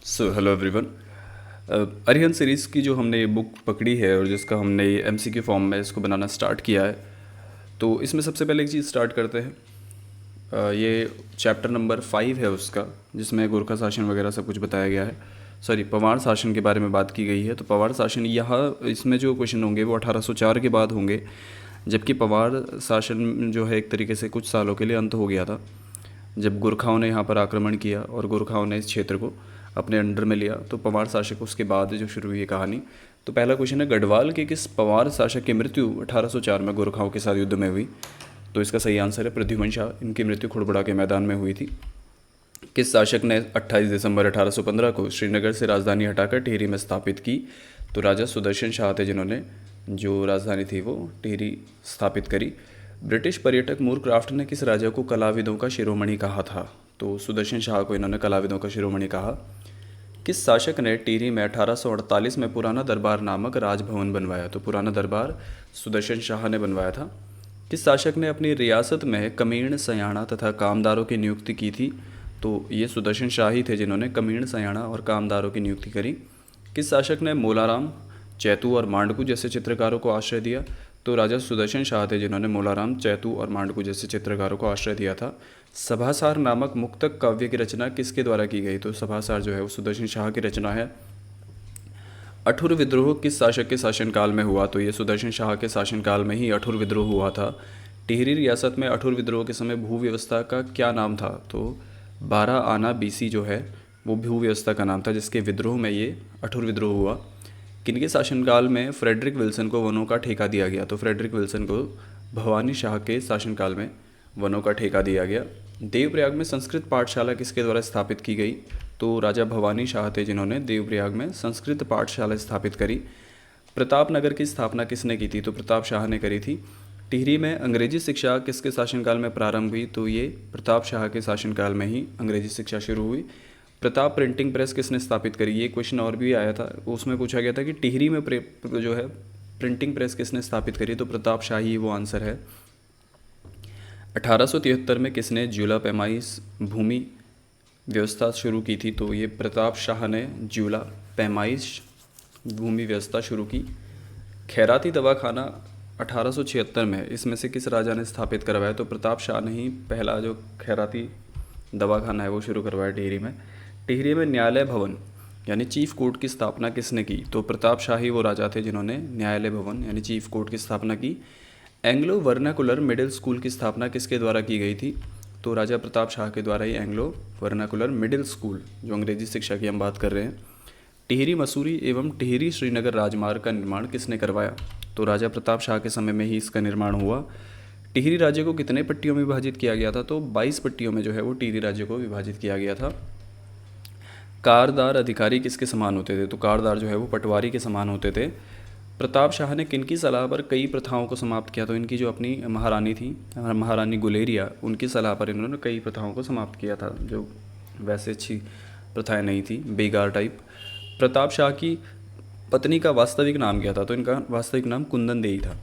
Hello everyone. Arihant series की जो हमने ये बुक पकड़ी है और जिसका हमने एमसीक्यू फॉर्म में इसको बनाना स्टार्ट किया है, तो इसमें सबसे पहले एक चीज़ स्टार्ट करते हैं। ये चैप्टर नंबर 5 है उसका, जिसमें गोरखा शासन वगैरह सब कुछ बताया गया है। सॉरी, पवार शासन के बारे में बात की गई है। तो पवार शासन यहाँ इसमें जो क्वेश्चन होंगे वो 1804 के बाद होंगे, जबकि पवार शासन जो है एक तरीके से कुछ सालों के लिए अंत हो गया था, जब गोरखाओं ने यहाँ पर आक्रमण किया और गोरखाओं ने इस क्षेत्र को अपने अंडर में लिया। तो पवार शासक उसके बाद जो शुरू हुई है कहानी। तो पहला क्वेश्चन है, गढ़वाल के किस पवार शासक की मृत्यु 1804 में गोरखाओं के साथ युद्ध में हुई? तो इसका सही आंसर है प्रद्युमन शाह। इनकी मृत्यु खुड़बुड़ा के मैदान में हुई थी। किस शासक ने 28 दिसंबर 1815 को श्रीनगर से राजधानी हटाकर टिहरी में स्थापित की? तो राजा सुदर्शन शाह थे, जिन्होंने जो राजधानी थी वो टिहरी स्थापित करी। ब्रिटिश पर्यटक मूर क्राफ्ट ने किस राजा को कलाविदों का शिरोमणि कहा था? तो सुदर्शन शाह को इन्होंने कलाविदों का शिरोमणि कहा। किस शासक ने टिहरी में 1848 में पुराना दरबार नामक राजभवन बनवाया? तो पुराना दरबार सुदर्शन शाह ने बनवाया था। किस शासक ने अपनी रियासत में कमीण, सयाणा तथा कामदारों की नियुक्ति की थी? तो ये सुदर्शन शाह ही थे, जिन्होंने कमीण, सयाणा और कामदारों की नियुक्ति करी। किस शासक ने मोलाराम, चैतू और मांडकू जैसे चित्रकारों को आश्रय दिया? तो राजा सुदर्शन शाह थे, जिन्होंने मोलाराम, चैतू और मांडकू जैसे चित्रकारों को आश्रय दिया था। सभासार नामक मुक्तक काव्य की रचना किसके द्वारा की गई? तो सभासार जो है वो सुदर्शन शाह की रचना है। अठुर विद्रोह किस शासक के शासनकाल में हुआ? तो ये सुदर्शन शाह के शासनकाल में ही अठुर विद्रोह हुआ था। टिहरी रियासत में अठुर विद्रोह के समय भू व्यवस्था का क्या नाम था? तो 12 आना बीसी जो है वो भू व्यवस्था का नाम था, जिसके विद्रोह में ये अठुर विद्रोह हुआ। किनके शासनकाल में फ्रेडरिक विल्सन को वनों का ठेका दिया गया? तो फ्रेडरिक विल्सन को भवानी शाह के शासनकाल में वनों का ठेका दिया गया। देवप्रयाग में संस्कृत पाठशाला किसके द्वारा स्थापित की गई? तो राजा भवानी शाह थे, जिन्होंने देवप्रयाग में संस्कृत पाठशाला स्थापित करी। प्रतापनगर की स्थापना किसने की थी? तो प्रताप शाह ने करी थी। टिहरी में अंग्रेजी शिक्षा किसके शासनकाल में प्रारंभ हुई? तो ये प्रताप शाह के शासनकाल में ही अंग्रेजी शिक्षा शुरू हुई। प्रताप प्रिंटिंग प्रेस किसने स्थापित करी? ये क्वेश्चन और भी आया था, उसमें पूछा गया था कि टिहरी में जो है प्रिंटिंग प्रेस किसने स्थापित करी? तो प्रताप शाह ही वो आंसर है। 1873 में किसने ज्यूला पैमाइश भूमि व्यवस्था शुरू की थी? तो ये प्रताप शाह ने ज्यूला पैमाइश भूमि व्यवस्था शुरू की। खैराती दवाखाना 1876 में इसमें से किस राजा ने स्थापित करवाया? तो प्रताप शाह ने ही पहला जो खैराती दवाखाना है वो शुरू करवाया टिहरी में। टिहरी में न्यायालय भवन यानी चीफ कोर्ट की स्थापना किसने की? तो प्रताप शाह ही वो राजा थे, जिन्होंने न्यायालय भवन यानी चीफ कोर्ट की स्थापना की। एंग्लो वर्नाकुलर मिडिल स्कूल की स्थापना किसके द्वारा की गई थी? तो राजा प्रताप शाह के द्वारा ही एंग्लो वर्नाकुलर मिडिल स्कूल, जो अंग्रेजी शिक्षा की हम बात कर रहे हैं। टिहरी मसूरी एवं टिहरी श्रीनगर राजमार्ग का निर्माण किसने करवाया? तो राजा प्रताप शाह के समय में ही इसका निर्माण हुआ। टिहरी राज्य को कितने पट्टियों में विभाजित किया गया था? तो 22 पट्टियों में जो है वो टिहरी राज्य को विभाजित किया गया था। कारदार अधिकारी किसके समान होते थे? तो कारदार जो है वो पटवारी के समान होते थे। प्रताप शाह ने किनकी सलाह पर कई प्रथाओं को समाप्त किया? तो इनकी जो अपनी महारानी थी, महारानी गुलेरिया, उनकी सलाह पर इन्होंने कई प्रथाओं को समाप्त किया था, जो वैसे अच्छी प्रथाएं नहीं थी, बेकार टाइप। प्रताप शाह की पत्नी का वास्तविक नाम क्या था? तो इनका वास्तविक नाम कुंदन देवी था।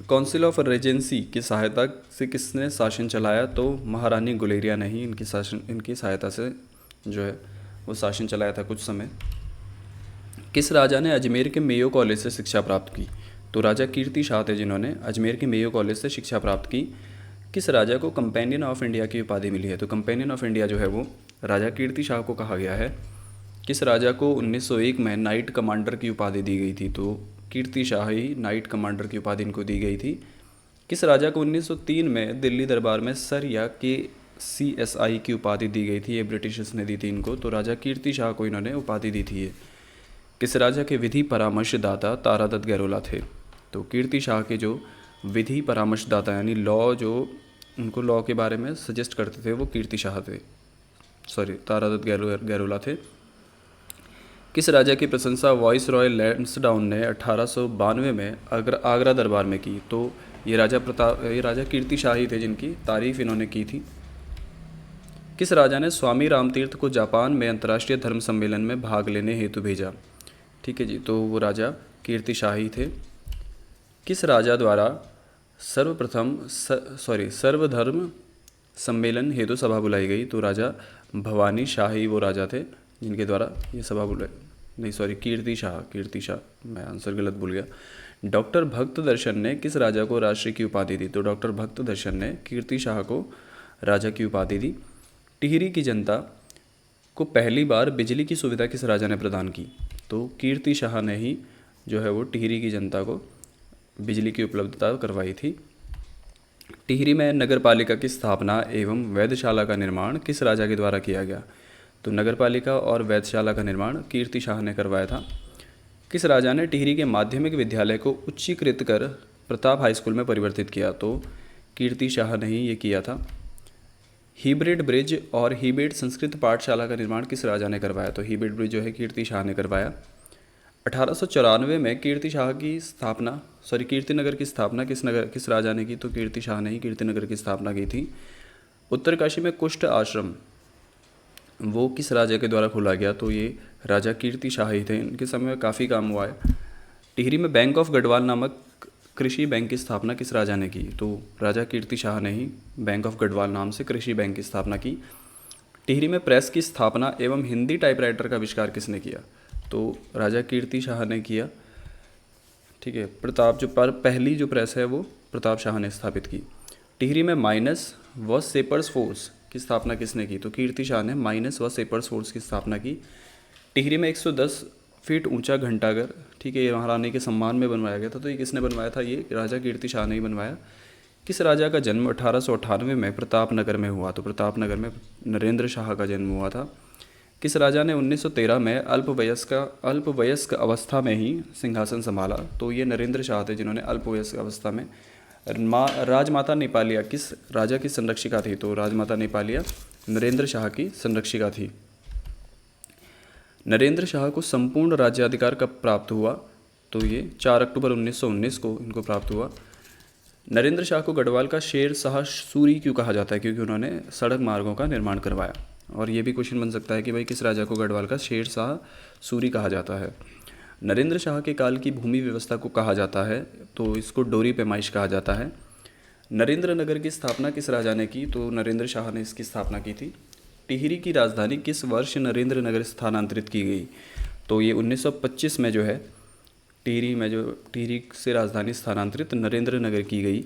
काउंसिल ऑफ रेजेंसी की सहायता से किसने शासन चलाया? तो महारानी गुलेरिया ने ही इनकी सहायता से जो है वो शासन चलाया था कुछ समय। किस राजा ने अजमेर के मेयो कॉलेज से शिक्षा प्राप्त की? तो राजा कीर्ति शाह थे, जिन्होंने अजमेर के मेयो कॉलेज से शिक्षा प्राप्त की। किस राजा को कंपेनियन ऑफ इंडिया की उपाधि मिली है? तो कंपेनियन ऑफ इंडिया जो है वो राजा कीर्ति शाह को कहा गया है। किस राजा को 1901 में नाइट कमांडर की उपाधि दी गई थी? तो कीर्ति शाह ही नाइट कमांडर की उपाधि इनको दी गई थी। किस राजा को 1903 में दिल्ली दरबार में सर या के CSI की उपाधि दी गई थी? ये ब्रिटिशर्स ने दी थी इनको, तो राजा कीर्ति शाह को इन्होंने उपाधि दी थी ये। किस राजा के विधि परामर्शदाता तारादत्त गैरोला थे? तो कीर्ति शाह के जो विधि परामर्शदाता यानी लॉ, जो उनको लॉ के बारे में सजेस्ट करते थे, वो कीर्ति शाह थे, सॉरी तारादत्त गैरोला थे। किस राजा की प्रशंसा वॉइस रॉय लैंसडाउन ने 1892 में आगरा दरबार में की? तो ये राजा कीर्ति शाह ही थे, जिनकी तारीफ इन्होंने की थी। किस राजा ने स्वामी रामतीर्थ को जापान में अंतर्राष्ट्रीय धर्म सम्मेलन में भाग लेने हेतु भेजा? ठीक है जी, तो वो राजा कीर्ति शाह ही थे। किस राजा द्वारा सर्वधर्म सम्मेलन हेतु सभा बुलाई गई। तो राजा भवानी शाह ही वो राजा थे जिनके द्वारा ये सभा बुलाई, नहीं सॉरी, कीर्ति शाह, मैं आंसर गलत भूल गया। डॉक्टर भक्त दर्शन ने किस राजा को राष्ट्रीय की उपाधि दी? तो डॉक्टर भक्त दर्शन ने कीर्ति शाह को राजा की उपाधि दी। टिहरी की जनता को पहली बार बिजली की सुविधा किस राजा ने प्रदान की? तो कीर्ति शाह ने ही जो है वो टिहरी की जनता को बिजली की उपलब्धता करवाई थी। टिहरी में नगर पालिका की स्थापना एवं वैधशाला का निर्माण किस राजा के द्वारा किया गया? तो नगर पालिका और वैधशाला का निर्माण कीर्ति शाह ने करवाया था। किस राजा ने टिहरी के माध्यमिक विद्यालय को उच्चीकृत कर प्रताप हाई स्कूल में परिवर्तित किया? तो कीर्ति शाह ने ही ये किया था। हीब्रिड ब्रिज और हीबेट संस्कृत पाठशाला का निर्माण किस राजा ने करवाया? तो हीब्रिड ब्रिज जो है कीर्ति शाह ने करवाया। 1894 में कीर्तिनगर की स्थापना किस राजा ने की? तो कीर्ति शाह ने ही कीर्तिनगर की स्थापना की थी। उत्तरकाशी में कुष्ठ आश्रम वो किस राजा के द्वारा खोला गया? तो ये राजा कीर्ति शाह ही थे, इनके समय में काफ़ी काम हुआ है। टिहरी में बैंक ऑफ गढ़वाल नामक कृषि बैंक की स्थापना किस राजा ने की? तो राजा कीर्ति शाह ने ही बैंक ऑफ गढ़वाल नाम से कृषि बैंक की स्थापना की। टिहरी में प्रेस की स्थापना एवं हिंदी टाइपराइटर का आविष्कार किसने किया? तो राजा कीर्ति शाह ने किया। ठीक है, पहली जो प्रेस है वो प्रताप शाह ने स्थापित की। टिहरी में माइनस व सेपर्स फोर्स की स्थापना किसने की? तो कीर्ति शाह ने माइनस व सेपर्स फोर्स की स्थापना की। टिहरी में 110 फीट ऊंचा घंटाघर, ठीक है, ये महारानी के सम्मान में बनवाया गया था। तो ये किसने बनवाया था? ये राजा कीर्ति शाह ने ही बनवाया। किस राजा का जन्म 1898 में प्रतापनगर में हुआ? तो प्रतापनगर में नरेंद्र शाह का जन्म हुआ था। किस राजा ने 1913 में अल्पवयस्क अवस्था में ही सिंहासन संभाला? तो ये नरेंद्र शाह थे जिन्होंने अल्पवयस्क अवस्था में। राजमाता नेपालिया किस राजा की संरक्षिका थी? तो राजमाता नेपालिया नरेंद्र शाह की संरक्षिका थी। नरेंद्र शाह को संपूर्ण राज्याधिकार कब प्राप्त हुआ? तो ये 4 अक्टूबर 1919 को इनको प्राप्त हुआ। नरेंद्र शाह को गढ़वाल का शेर शाह सूरी क्यों कहा जाता है? क्योंकि उन्होंने सड़क मार्गों का निर्माण करवाया। और ये भी क्वेश्चन बन सकता है कि भाई किस राजा को गढ़वाल का शेर शाह सूरी कहा जाता है? नरेंद्र शाह के काल की भूमि व्यवस्था को कहा जाता है? तो इसको डोरी पैमाइश कहा जाता है। नरेंद्र नगर की स्थापना किस राजा ने की? तो नरेंद्र शाह ने इसकी स्थापना की थी। टिहरी की राजधानी किस वर्ष नरेंद्र नगर स्थानांतरित की गई? तो ये 1925 में जो है टिहरी से राजधानी स्थानांतरित नरेंद्र नगर की गई।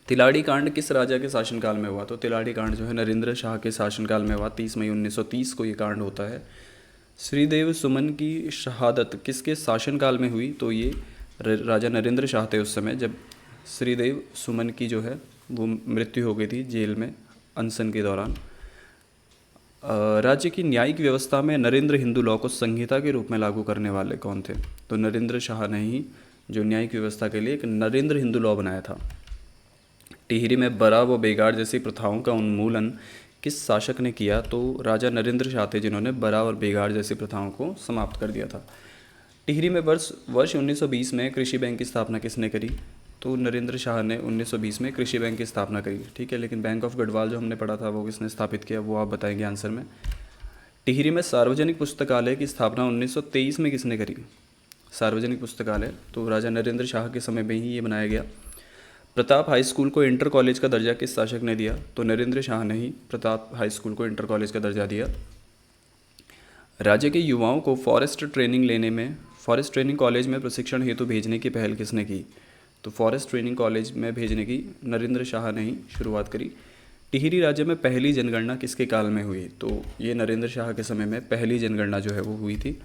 तिलाड़ी कांड किस राजा के शासनकाल में हुआ? तो तिलाड़ी कांड जो है नरेंद्र शाह के शासनकाल में हुआ। 30 मई 1930 को ये कांड होता है। श्रीदेव सुमन की शहादत किसके शासनकाल में हुई? तो ये राजा नरेंद्र शाह थे उस समय जब श्रीदेव सुमन की जो है वो मृत्यु हो गई थी जेल में अनशन के दौरान। राज्य की न्यायिक व्यवस्था में नरेंद्र हिंदू लॉ को संहिता के रूप में लागू करने वाले कौन थे? तो नरेंद्र शाह ने ही जो न्यायिक व्यवस्था के लिए एक नरेंद्र हिंदू लॉ बनाया था। टिहरी में बरा व बेगार जैसी प्रथाओं का उन्मूलन किस शासक ने किया? तो राजा नरेंद्र शाह थे जिन्होंने बरा और बेगार जैसी प्रथाओं को समाप्त कर दिया था। टिहरी में वर्ष 1920 में कृषि बैंक की स्थापना किसने करी? तो नरेंद्र शाह ने 1920 में कृषि बैंक की स्थापना करी। ठीक है, लेकिन बैंक ऑफ गढ़वाल जो हमने पढ़ा था वो किसने स्थापित किया वो आप बताएंगे आंसर में। टिहरी में सार्वजनिक पुस्तकालय की स्थापना 1923 में किसने करी? सार्वजनिक पुस्तकालय तो राजा नरेंद्र शाह के समय में ही ये बनाया गया। प्रताप हाई स्कूल को इंटर कॉलेज का दर्जा किस शासक ने दिया? तो नरेंद्र शाह ने ही प्रताप हाई स्कूल को इंटर कॉलेज का दर्जा दिया। राज्य के युवाओं को फॉरेस्ट ट्रेनिंग कॉलेज में प्रशिक्षण हेतु भेजने की पहल किसने की? तो फॉरेस्ट ट्रेनिंग कॉलेज में भेजने की नरेंद्र शाह ने ही शुरुआत करी। टिहरी राज्य में पहली जनगणना किसके काल में हुई? तो ये नरेंद्र शाह के समय में पहली जनगणना जो है वो हुई थी।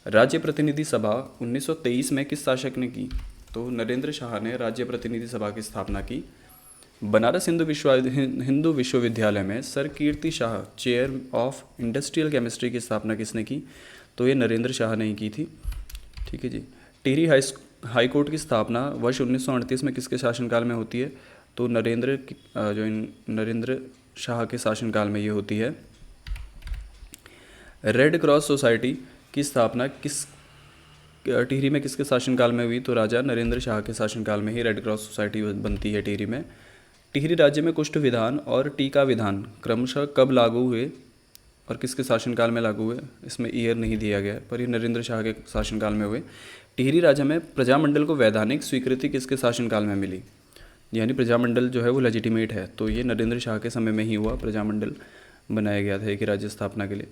राज्य प्रतिनिधि सभा 1923 में किस शासक ने की? तो नरेंद्र शाह ने राज्य प्रतिनिधि सभा की स्थापना की। बनारस हिंदू विश्वविद्यालय में sir Kirti Shah chair of industrial chemistry की स्थापना किसने की? तो ये नरेंद्र शाह ने ही की थी। ठीक है जी। टिहरी हाई कोर्ट की स्थापना वर्ष 1938 में किसके शासनकाल में होती है? तो नरेंद्र शाह के शासनकाल में ये होती है। रेड क्रॉस सोसाइटी की स्थापना टिहरी में किसके शासनकाल में हुई? तो राजा नरेंद्र शाह के शासनकाल में ही रेड क्रॉस सोसाइटी बनती है टिहरी में। टिहरी राज्य में कुष्ठ विधान और टीका विधान क्रमशः कब लागू हुए और किसके शासनकाल में लागू हुए? इसमें ईयर नहीं दिया गया है, पर ये नरेंद्र शाह के शासनकाल में हुए। टिहरी राज्य में प्रजामंडल को वैधानिक स्वीकृति किसके शासनकाल में मिली? यानी प्रजामंडल जो है वो लेजिटिमेट है। तो ये नरेंद्र शाह के समय में ही हुआ, प्रजामंडल बनाया गया था एक राज्य स्थापना के लिए।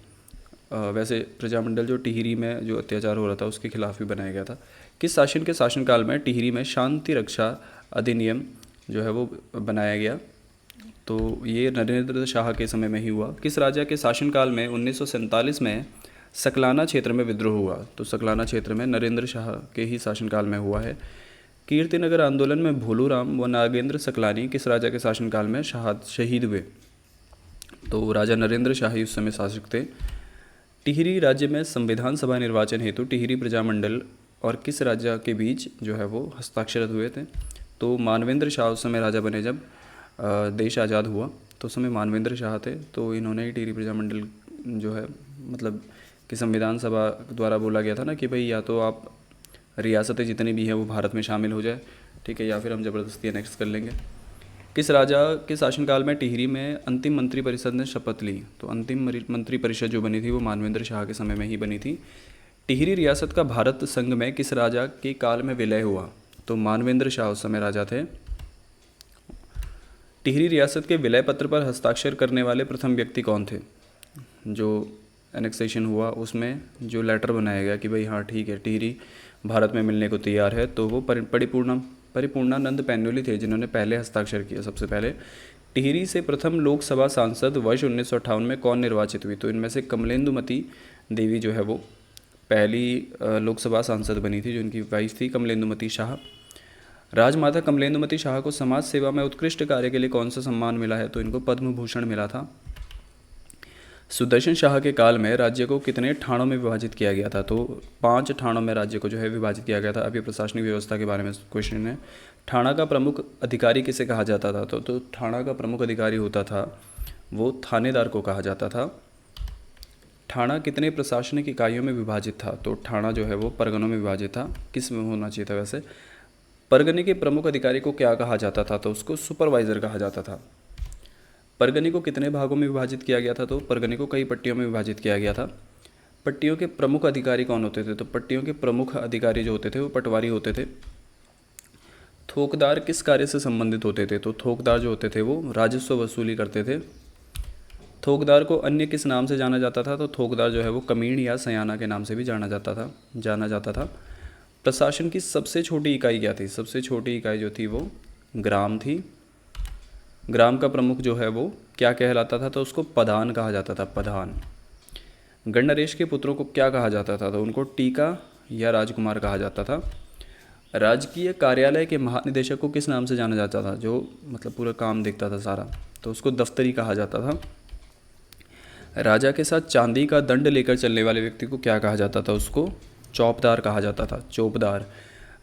वैसे प्रजामंडल जो टिहरी में जो अत्याचार हो रहा था उसके खिलाफ भी बनाया गया था। किस शासन के शासनकाल में टिहरी में शांति रक्षा अधिनियम जो है वो बनाया गया? तो ये नरेंद्र शाह के समय में ही हुआ। किस राजा के शासनकाल में 1947 में सकलाना क्षेत्र में विद्रोह हुआ? तो सकलाना क्षेत्र में नरेंद्र शाह के ही शासनकाल में हुआ है। कीर्तिनगर आंदोलन में भोलूराम व नागेंद्र सकलानी किस राजा के शासनकाल में शहीद हुए? तो राजा नरेंद्र शाह ही उस समय शासक थे। टिहरी राज्य में संविधान सभा निर्वाचन हेतु टिहरी प्रजामंडल और किस राजा के बीच जो है वो हस्ताक्षरित हुए थे? तो मानवेंद्र शाह उस समय राजा बने जब देश आज़ाद हुआ, तो उस समय मानवेंद्र शाह थे। तो इन्होंने ही टिहरी प्रजामंडल जो है मतलब कि संविधान सभा द्वारा बोला गया था ना कि भाई या तो आप रियासतें जितनी भी हैं वो भारत में शामिल हो जाए, ठीक है, या फिर हम ज़बरदस्ती एनेक्स कर लेंगे। किस राजा के शासनकाल में टिहरी में अंतिम मंत्री परिषद ने शपथ ली? तो अंतिम मंत्री परिषद जो बनी थी वो मानवेंद्र शाह के समय में ही बनी थी। टिहरी रियासत का भारत संघ में किस राजा के काल में विलय हुआ? तो मानवेंद्र शाह उस समय राजा थे। टिहरी रियासत के विलय पत्र पर हस्ताक्षर करने वाले प्रथम व्यक्ति कौन थे? जो एनेक्सेशन हुआ उसमें जो लेटर बनाया गया कि भाई हाँ ठीक है टिहरी भारत में मिलने को तैयार है, तो वो परिपूर्णानंद पैन्योली थे जिन्होंने पहले हस्ताक्षर किया सबसे पहले। टिहरी से प्रथम लोकसभा सांसद वर्ष 1958 में कौन निर्वाचित हुई? तो इनमें से कमलेंदुमती देवी जो है वो पहली लोकसभा सांसद बनी थी, जो इनकी वाइफ थी कमलेंदुमती शाह। राजमाता कमलेंदुमती शाह को समाज सेवा में उत्कृष्ट कार्य के लिए कौन सा सम्मान मिला है? तो इनको पद्म भूषण मिला था। सुदर्शन शाह के काल में राज्य को कितने ठाणों में विभाजित किया गया था? तो 5 ठाणों में राज्य को जो है विभाजित किया गया था। अब ये प्रशासनिक व्यवस्था के बारे में क्वेश्चन है। ठाणा का प्रमुख अधिकारी किसे कहा जाता था? तो ठाणा का प्रमुख अधिकारी होता था वो थानेदार को कहा जाता था। ठाणा कितने प्रशासनिक इकाइयों में विभाजित था? तो ठाणा जो है वो परगनों में विभाजित था। किस में होना चाहिए था वैसे? परगने के प्रमुख अधिकारी को क्या कहा जाता था? तो उसको सुपरवाइज़र कहा जाता था। परगने को कितने भागों में विभाजित किया गया था? तो परगने को कई पट्टियों में विभाजित किया गया था। पट्टियों के प्रमुख अधिकारी कौन होते थे? तो पट्टियों के प्रमुख अधिकारी जो होते थे वो पटवारी होते थे। थोकदार किस कार्य से संबंधित होते थे? तो थोकदार जो होते थे वो राजस्व वसूली करते थे। थोकदार को अन्य किस नाम से जाना जाता था? तो थोकदार जो है वो कमीण या सयाना के नाम से भी जाना जाता था। प्रशासन की सबसे छोटी इकाई क्या थी? सबसे छोटी इकाई जो थी वो ग्राम थी। ग्राम का प्रमुख जो है वो क्या कहलाता था? तो उसको प्रधान कहा जाता था, प्रधान। गणनरेश के पुत्रों को क्या कहा जाता था? तो उनको टीका या राजकुमार कहा जाता था। राजकीय कार्यालय के महानिदेशक को किस नाम से जाना जाता था? जो मतलब पूरा काम देखता था सारा, तो उसको दफ्तरी कहा जाता था। राजा के साथ चांदी का दंड लेकर चलने वाले व्यक्ति को क्या कहा जाता था? उसको चौपदार कहा जाता था, चौपदार।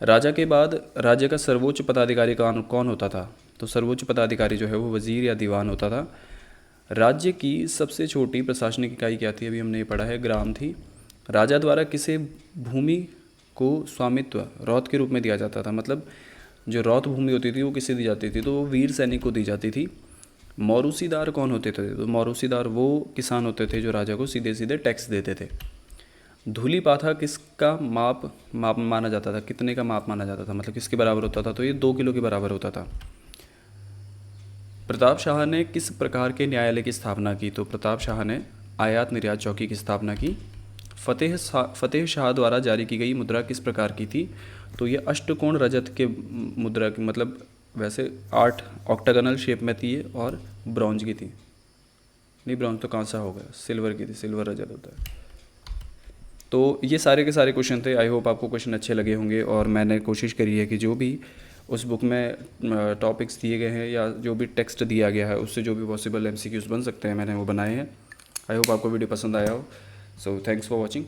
राजा के बाद राज्य का सर्वोच्च पदाधिकारी कौन होता था? तो सर्वोच्च पदाधिकारी जो है वो वजीर या दीवान होता था। राज्य की सबसे छोटी प्रशासनिक इकाई क्या थी? अभी हमने ये पढ़ा है, ग्राम थी। राजा द्वारा किसे भूमि को स्वामित्व रौत के रूप में दिया जाता था? मतलब जो रौत भूमि होती थी वो किसे दी जाती थी? तो वो वीर सैनिक को दी जाती थी। मौरूसीदार कौन होते थे? तो मौरूसीदार वो किसान होते थे जो राजा को सीधे सीधे टैक्स देते थे। धूली पाथा किसका माप माना जाता था? कितने का माप माना जाता था, मतलब किसके बराबर होता था? तो ये 2 किलो के बराबर होता था। प्रताप शाह ने किस प्रकार के न्यायालय की स्थापना की? तो प्रताप शाह ने आयात निर्यात चौकी की स्थापना की। फतेह शाह द्वारा जारी की गई मुद्रा किस प्रकार की थी? तो ये अष्टकोण रजत के मुद्रा की, मतलब वैसे 8 ऑक्टागोनल शेप में थी और ब्रॉन्ज की थी। नहीं, ब्रॉन्ज तो कांसा हो गया, सिल्वर की थी, सिल्वर रजत होता है। तो ये सारे के सारे क्वेश्चन थे। आई होप आपको क्वेश्चन अच्छे लगे होंगे, और मैंने कोशिश करी है कि जो भी उस बुक में टॉपिक्स दिए गए हैं या जो भी टेक्स्ट दिया गया है उससे जो भी पॉसिबल MCQs बन सकते हैं मैंने वो बनाए हैं। आई होप आपको वीडियो पसंद आया हो। So thanks for watching.